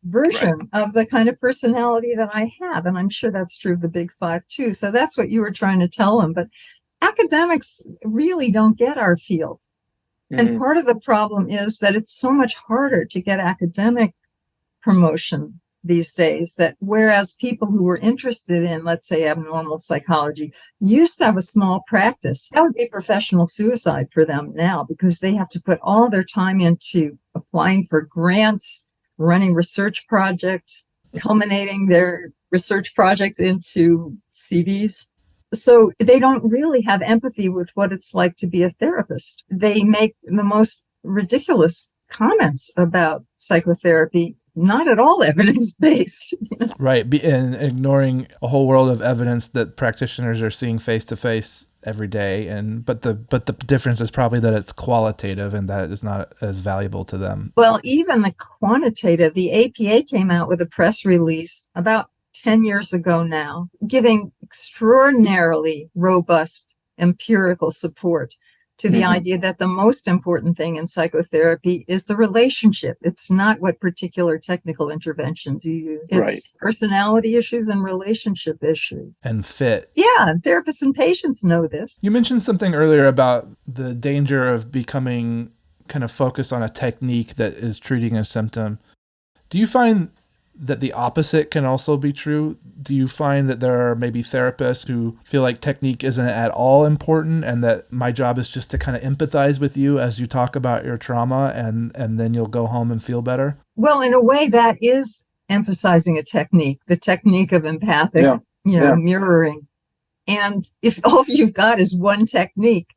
version of the kind of personality that I have. And I'm sure that's true of the big five too. So that's what you were trying to tell them. But academics really don't get our field. And part of the problem is that it's so much harder to get academic promotion these days, that whereas people who were interested in, let's say, abnormal psychology used to have a small practice, that would be professional suicide for them now, because they have to put all their time into applying for grants, running research projects, culminating their research projects into CVs. So they don't really have empathy with what it's like to be a therapist. They make the most ridiculous comments about psychotherapy, not at all evidence-based. Right, and ignoring a whole world of evidence that practitioners are seeing face-to-face every day. But the difference is probably that it's qualitative, and that is not as valuable to them. Well, even the quantitative, the APA came out with a press release about 10 years ago now, giving extraordinarily robust empirical support to the idea that the most important thing in psychotherapy is the relationship. It's not what particular technical interventions you use. It's personality issues and relationship issues. And fit. Yeah, therapists and patients know this. You mentioned something earlier about the danger of becoming kind of focused on a technique that is treating a symptom. Do you find that the opposite can also be true? Do you find that there are maybe therapists who feel like technique isn't at all important and that my job is just to kind of empathize with you as you talk about your trauma and then you'll go home and feel better? Well, in a way, that is emphasizing a technique, the technique of empathic, mirroring. And if all you've got is one technique,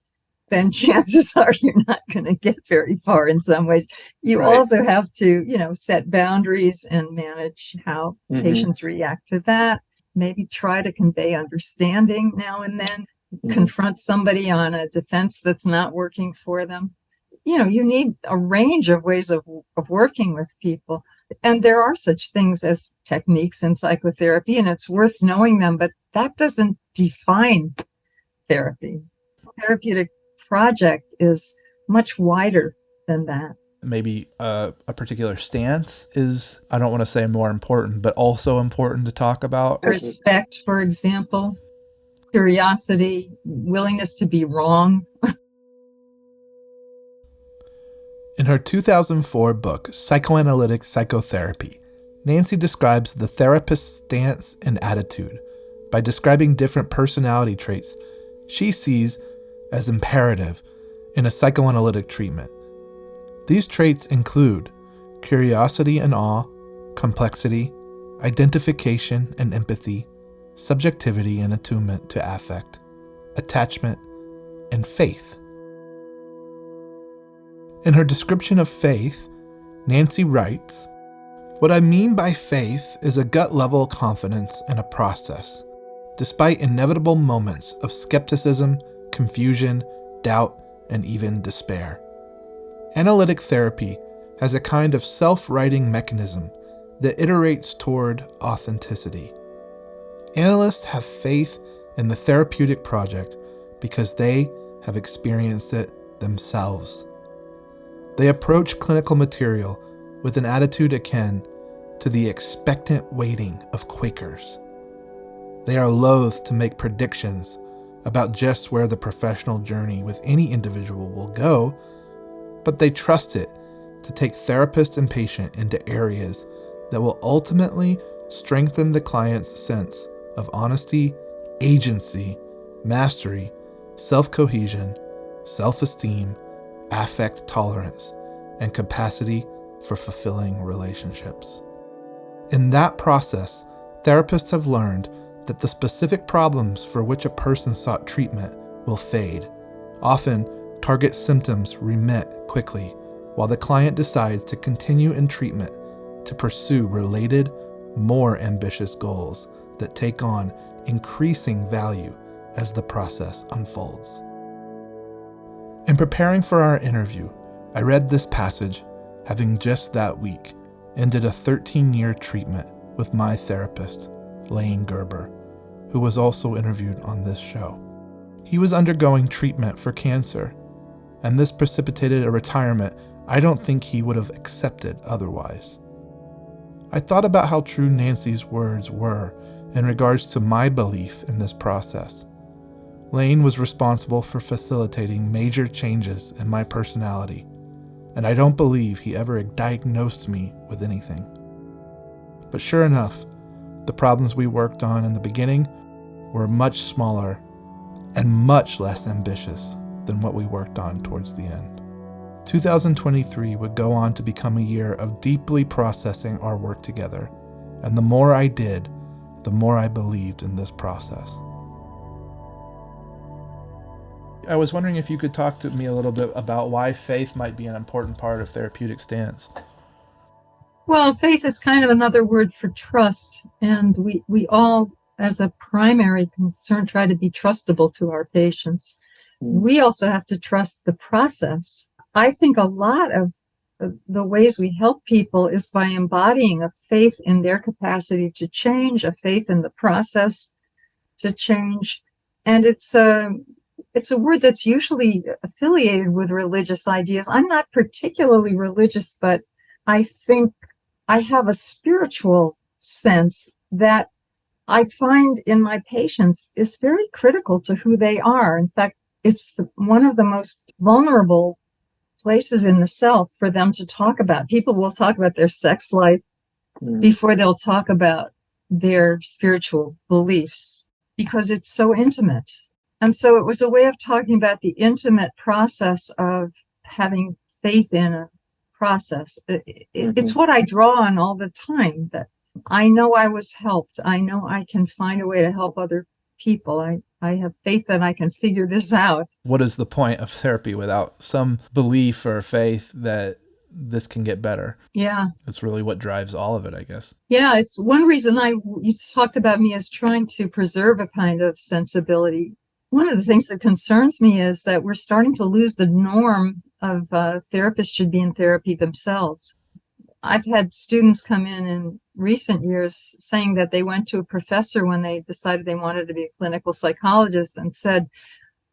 then chances are you're not going to get very far in some ways. You also have to, set boundaries and manage how patients react to that. Maybe try to convey understanding now and then, confront somebody on a defense that's not working for them. You need a range of ways of working with people. And there are such things as techniques in psychotherapy, and it's worth knowing them, but that doesn't define therapy. Therapeutic project is much wider than that. Maybe a particular stance is, I don't want to say more important, but also important to talk about. Respect, for example, curiosity, willingness to be wrong. In her 2004 book, Psychoanalytic Psychotherapy, Nancy describes the therapist's stance and attitude by describing different personality traits she sees as imperative in a psychoanalytic treatment. These traits include curiosity and awe, complexity, identification and empathy, subjectivity and attunement to affect, attachment, and faith. In her description of faith, Nancy writes, "What I mean by faith is a gut-level confidence in a process, despite inevitable moments of skepticism, confusion, doubt, and even despair. Analytic therapy has a kind of self-writing mechanism that iterates toward authenticity. Analysts have faith in the therapeutic project because they have experienced it themselves. They approach clinical material with an attitude akin to the expectant waiting of Quakers. They are loath to make predictions about just where the professional journey with any individual will go, but they trust it to take therapist and patient into areas that will ultimately strengthen the client's sense of honesty, agency, mastery, self-cohesion, self-esteem, affect tolerance, and capacity for fulfilling relationships. In that process, therapists have learned that the specific problems for which a person sought treatment will fade. Often, target symptoms remit quickly, while the client decides to continue in treatment to pursue related, more ambitious goals that take on increasing value as the process unfolds." In preparing for our interview, I read this passage, having just that week ended a 13-year treatment with my therapist, Lane Gerber, who was also interviewed on this show. He was undergoing treatment for cancer, and this precipitated a retirement I don't think he would have accepted otherwise. I thought about how true Nancy's words were in regards to my belief in this process. Lane was responsible for facilitating major changes in my personality, and I don't believe he ever diagnosed me with anything. But sure enough, the problems we worked on in the beginning were much smaller and much less ambitious than what we worked on towards the end. 2023 would go on to become a year of deeply processing our work together, and the more I did, the more I believed in this process. I was wondering if you could talk to me a little bit about why faith might be an important part of therapeutic stance. Well, faith is kind of another word for trust, and we all, as a primary concern, try to be trustable to our patients. We also have to trust the process. I think a lot of the ways we help people is by embodying a faith in their capacity to change, a faith in the process to change. And it's it's a word that's usually affiliated with religious ideas. I'm not particularly religious, but I think I have a spiritual sense that I find in my patients is very critical to who they are. In fact, it's one of the most vulnerable places in the self for them to talk about. People will talk about their sex life before they'll talk about their spiritual beliefs because it's so intimate. And so it was a way of talking about the intimate process of having faith in a process. It's what I draw on all the time, that I know I was helped. I know I can find a way to help other people. I have faith that I can figure this out. What is the point of therapy without some belief or faith that this can get better? Yeah. It's really what drives all of it, I guess. Yeah, it's one reason you talked about me as trying to preserve a kind of sensibility. One of the things that concerns me is that we're starting to lose the norm of therapists should be in therapy themselves. I've had students come in recent years saying that they went to a professor when they decided they wanted to be a clinical psychologist and said,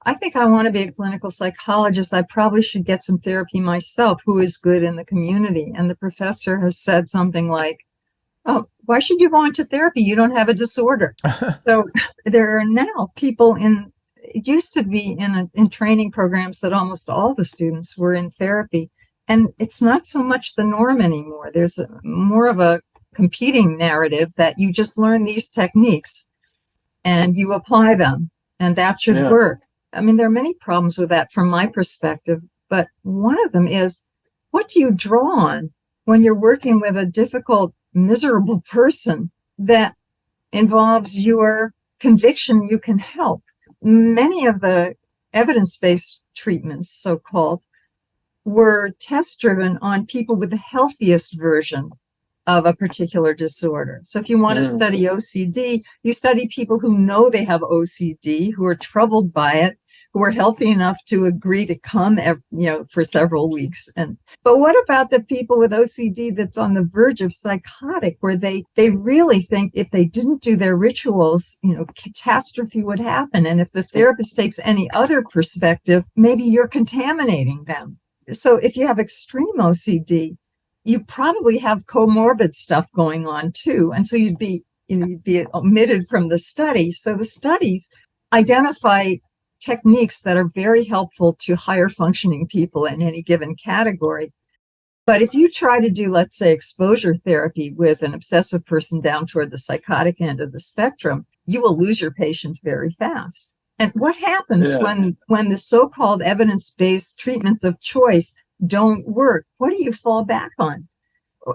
I think I want to be a clinical psychologist. I probably should get some therapy myself. Who is good in the community? And the professor has said something like, oh, why should you go into therapy? You don't have a disorder. So there are now people it used to be in training programs that almost all the students were in therapy. And it's not so much the norm anymore. There's more of a competing narrative that you just learn these techniques and you apply them and that should work. I mean, there are many problems with that from my perspective, but one of them is, what do you draw on when you're working with a difficult, miserable person that involves your conviction you can help? Many of the evidence-based treatments, so-called, were test-driven on people with the healthiest version of a particular disorder. So if you want to study OCD, you study people who know they have OCD, who are troubled by it, who are healthy enough to agree to come, for several weeks. But what about the people with OCD that's on the verge of psychotic, where they really think if they didn't do their rituals, catastrophe would happen. And if the therapist takes any other perspective, maybe you're contaminating them. So if you have extreme OCD, you probably have comorbid stuff going on too. And so you'd be omitted from the study. So the studies identify techniques that are very helpful to higher functioning people in any given category. But if you try to do, let's say, exposure therapy with an obsessive person down toward the psychotic end of the spectrum, you will lose your patient very fast. And what happens when the so-called evidence-based treatments of choice don't work? What do you fall back on?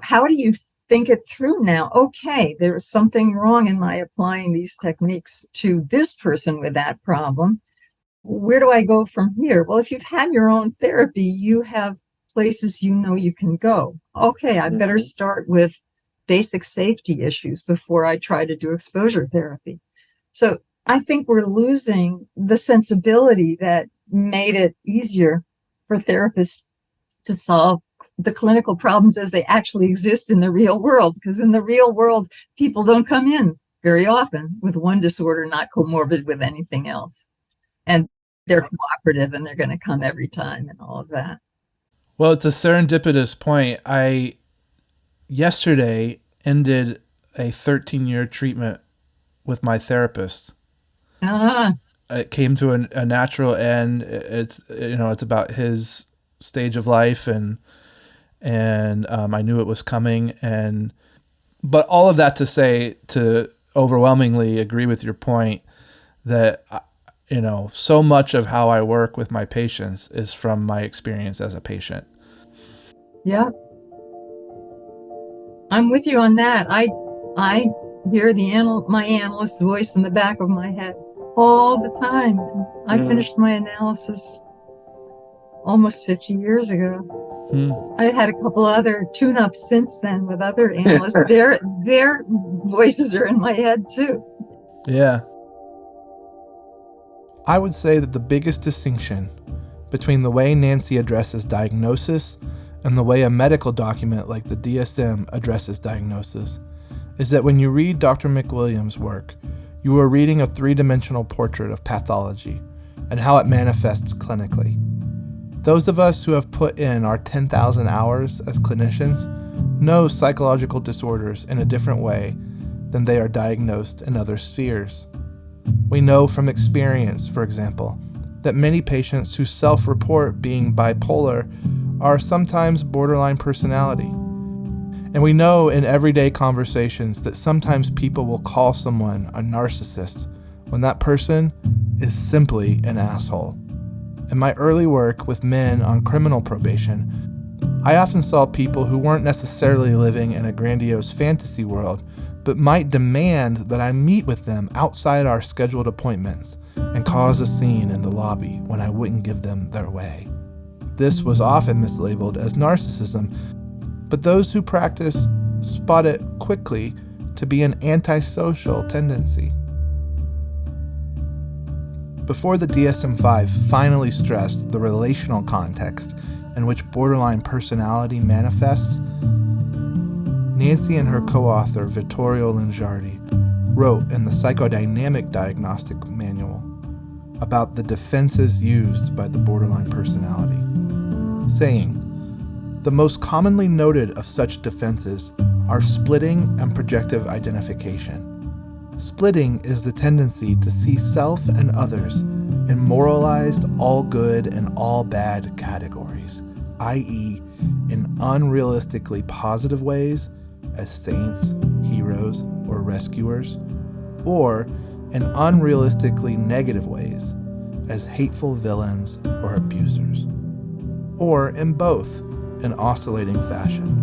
How do you think it through now? Okay, there is something wrong in my applying these techniques to this person with that problem. Where do I go from here? Well, if you've had your own therapy, you have places you can go. Okay, I better start with basic safety issues before I try to do exposure therapy. So I think we're losing the sensibility that made it easier for therapists to solve the clinical problems as they actually exist in the real world. Because in the real world, people don't come in very often with one disorder not comorbid with anything else. And they're cooperative and they're going to come every time and all of that. Well, it's a serendipitous point. I yesterday ended a 13-year treatment with my therapist. It came to a natural end. It's about his stage of life, and I knew it was coming. But all of that to say, to overwhelmingly agree with your point that so much of how I work with my patients is from my experience as a patient. Yeah, I'm with you on that. I hear my analyst's voice in the back of my head all the time. I finished my analysis almost 50 years ago. I had a couple other tune-ups since then with other analysts. Their voices are in my head too. Yeah. I would say that the biggest distinction between the way Nancy addresses diagnosis and the way a medical document like the DSM addresses diagnosis is that when you read Dr. McWilliams' work, you are reading a three-dimensional portrait of pathology, and how it manifests clinically. Those of us who have put in our 10,000 hours as clinicians know psychological disorders in a different way than they are diagnosed in other spheres. We know from experience, for example, that many patients who self-report being bipolar are sometimes borderline personality. And we know in everyday conversations that sometimes people will call someone a narcissist when that person is simply an asshole. In my early work with men on criminal probation, I often saw people who weren't necessarily living in a grandiose fantasy world, but might demand that I meet with them outside our scheduled appointments and cause a scene in the lobby when I wouldn't give them their way. This was often mislabeled as narcissism, but those who practice spot it quickly to be an antisocial tendency. Before the DSM-5 finally stressed the relational context in which borderline personality manifests, Nancy and her co-author Vittorio Lingiardi wrote in the Psychodynamic Diagnostic Manual about the defenses used by the borderline personality, saying, "The most commonly noted of such defenses are splitting and projective identification. Splitting is the tendency to see self and others in moralized all good and all bad categories, i.e., in unrealistically positive ways as saints, heroes, or rescuers, or in unrealistically negative ways as hateful villains or abusers, or in both in oscillating fashion.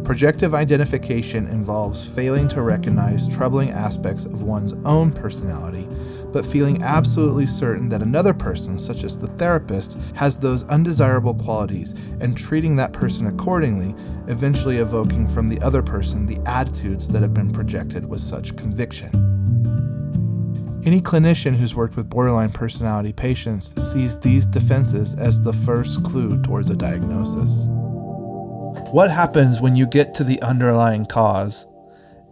Projective identification involves failing to recognize troubling aspects of one's own personality, but feeling absolutely certain that another person, such as the therapist, has those undesirable qualities and treating that person accordingly, eventually evoking from the other person the attitudes that have been projected with such conviction." Any clinician who's worked with borderline personality patients sees these defenses as the first clue towards a diagnosis. What happens when you get to the underlying cause,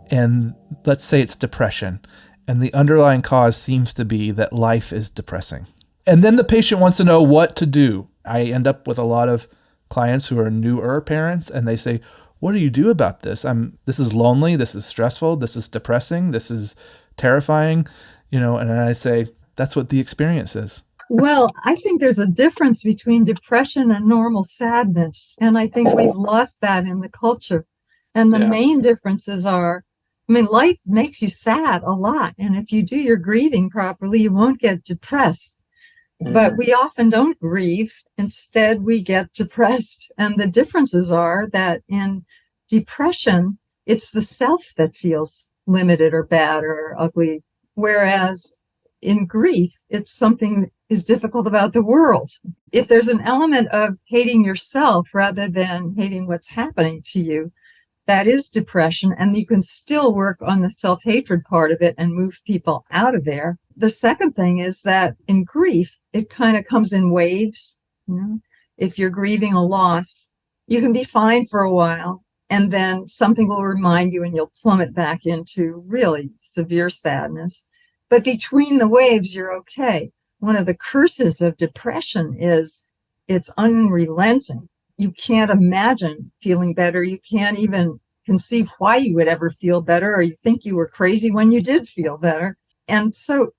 and let's say it's depression, and the underlying cause seems to be that life is depressing? And then the patient wants to know what to do. I end up with a lot of clients who are newer parents, and they say, "What do you do about this? This is lonely, this is stressful, this is depressing, this is terrifying." And I say, that's what the experience is. Well, I think there's a difference between depression and normal sadness. And I think we've lost that in the culture. And the main differences are, life makes you sad a lot. And if you do your grieving properly, you won't get depressed. But we often don't grieve. Instead, we get depressed. And the differences are that in depression, it's the self that feels limited or bad or ugly. Whereas in grief, it's something is difficult about the world. If there's an element of hating yourself rather than hating what's happening to you, that is depression, and you can still work on the self-hatred part of it and move people out of there. The second thing is that in grief, it kind of comes in waves. If you're grieving a loss, you can be fine for a while, and then something will remind you and you'll plummet back into really severe sadness. But between the waves, you're okay. One of the curses of depression is it's unrelenting. You can't imagine feeling better. You can't even conceive why you would ever feel better, or you think you were crazy when you did feel better. And so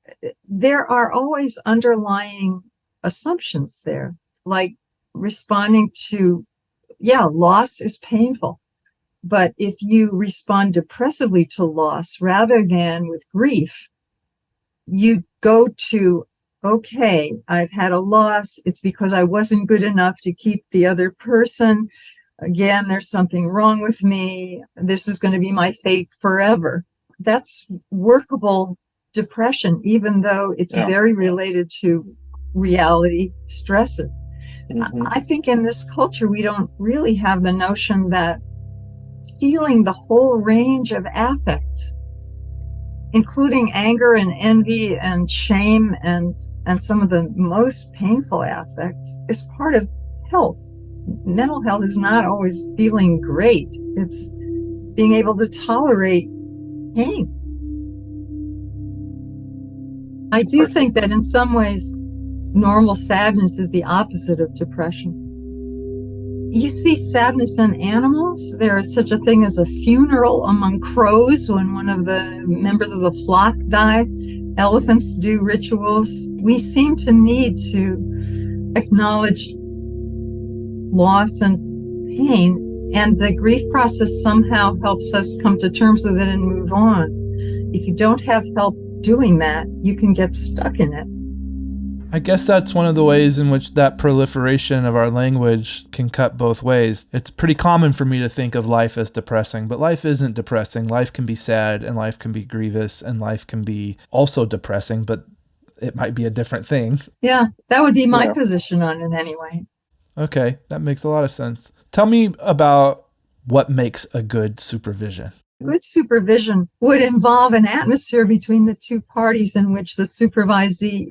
there are always underlying assumptions there, like responding to, loss is painful. But if you respond depressively to loss rather than with grief, you go to, okay, I've had a loss. It's because I wasn't good enough to keep the other person. Again, there's something wrong with me. This is going to be my fate forever. That's workable depression, even though it's very related to reality stresses. I think in this culture, we don't really have the notion that feeling the whole range of affects, including anger and envy and shame and some of the most painful affects, is part of health. Mental health is not always feeling great. It's being able to tolerate pain. I do think that in some ways, normal sadness is the opposite of depression. You see sadness in animals. There is such a thing as a funeral among crows when one of the members of the flock die. Elephants do rituals. We seem to need to acknowledge loss and pain, and the grief process somehow helps us come to terms with it and move on. If you don't have help doing that, you can get stuck in it. I guess that's one of the ways in which that proliferation of our language can cut both ways. It's pretty common for me to think of life as depressing, but life isn't depressing. Life can be sad, and life can be grievous, and life can be also depressing, but it might be a different thing. Yeah, that would be my position on it anyway. Okay, that makes a lot of sense. Tell me about what makes a good supervision. Good supervision would involve an atmosphere between the two parties in which the supervisee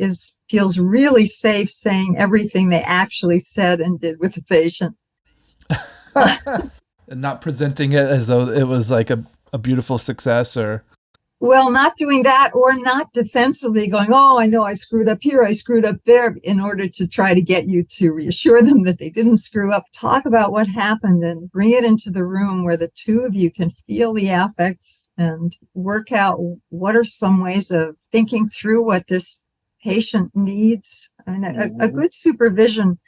feels really safe saying everything they actually said and did with the patient. And not presenting it as though it was like a beautiful success or... Well, not doing that, or not defensively going, oh, I know I screwed up here, I screwed up there, in order to try to get you to reassure them that they didn't screw up. Talk about what happened and bring it into the room where the two of you can feel the affects and work out what are some ways of thinking through what this patient needs. I mean, a good supervision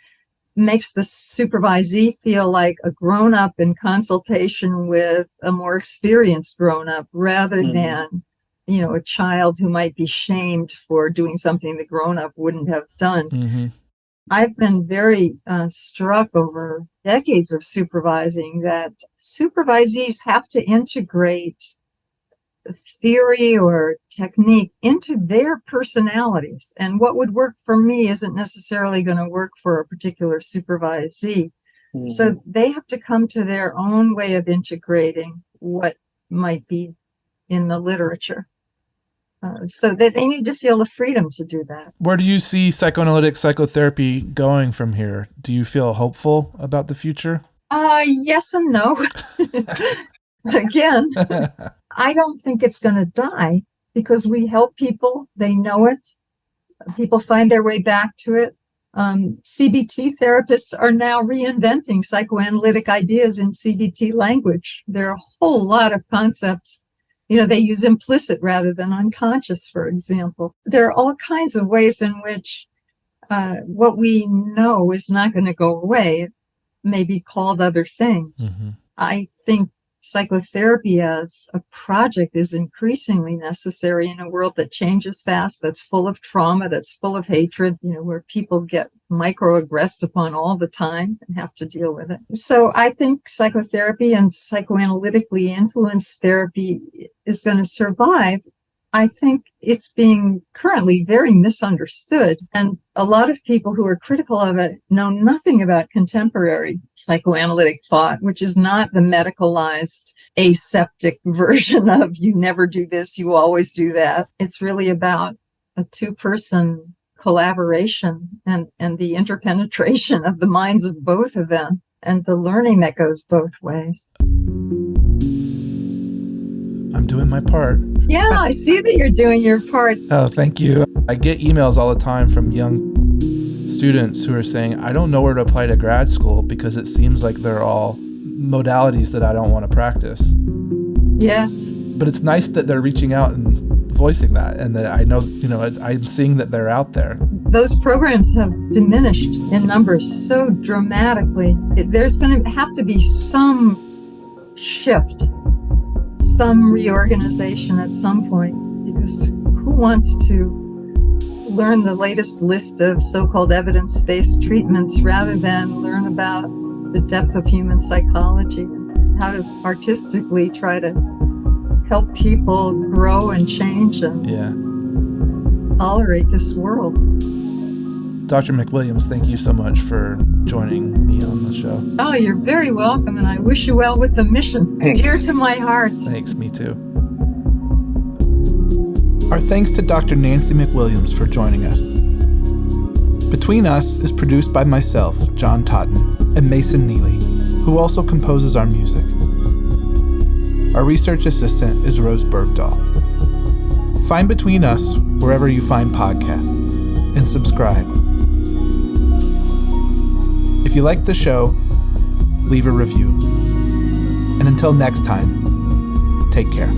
makes the supervisee feel like a grown-up in consultation with a more experienced grown-up rather than, a child who might be shamed for doing something the grown-up wouldn't have done. I've been very struck over decades of supervising that supervisees have to integrate theory or technique into their personalities. And what would work for me isn't necessarily going to work for a particular supervisee. So they have to come to their own way of integrating what might be in the literature. So that they need to feel the freedom to do that. Where do you see psychoanalytic psychotherapy going from here? Do you feel hopeful about the future? Yes and no. Again, I don't think it's going to die because we help people. They know it. People find their way back to it. CBT therapists are now reinventing psychoanalytic ideas in CBT language. There are a whole lot of concepts. They use implicit rather than unconscious, for example. There are all kinds of ways in which what we know is not going to go away. It may be called other things. I think psychotherapy as a project is increasingly necessary in a world that changes fast, that's full of trauma, that's full of hatred, where people get microaggressed upon all the time and have to deal with it. So I think psychotherapy and psychoanalytically influenced therapy is going to survive. I think it's being currently very misunderstood. And a lot of people who are critical of it know nothing about contemporary psychoanalytic thought, which is not the medicalized, aseptic version of you never do this, you always do that. It's really about a two-person collaboration and the interpenetration of the minds of both of them and the learning that goes both ways. I'm doing my part. Yeah, I see that you're doing your part. Oh, thank you. I get emails all the time from young students who are saying, I don't know where to apply to grad school because it seems like they're all modalities that I don't want to practice. Yes. But it's nice that they're reaching out and voicing that, and that I know, I'm seeing that they're out there. Those programs have diminished in numbers so dramatically. There's going to have to be some shift, some reorganization at some point, because who wants to learn the latest list of so-called evidence-based treatments rather than learn about the depth of human psychology and how to artistically try to help people grow and change and tolerate this world. Dr. McWilliams, thank you so much for joining me on the show. Oh, you're very welcome, and I wish you well with the mission. Thanks. Dear to my heart. Thanks, me too. Our thanks to Dr. Nancy McWilliams for joining us. Between Us is produced by myself, John Totten, and Mason Neely, who also composes our music. Our research assistant is Rose Bergdoll. Find Between Us wherever you find podcasts, and subscribe. If you like the show, leave a review. And until next time, take care.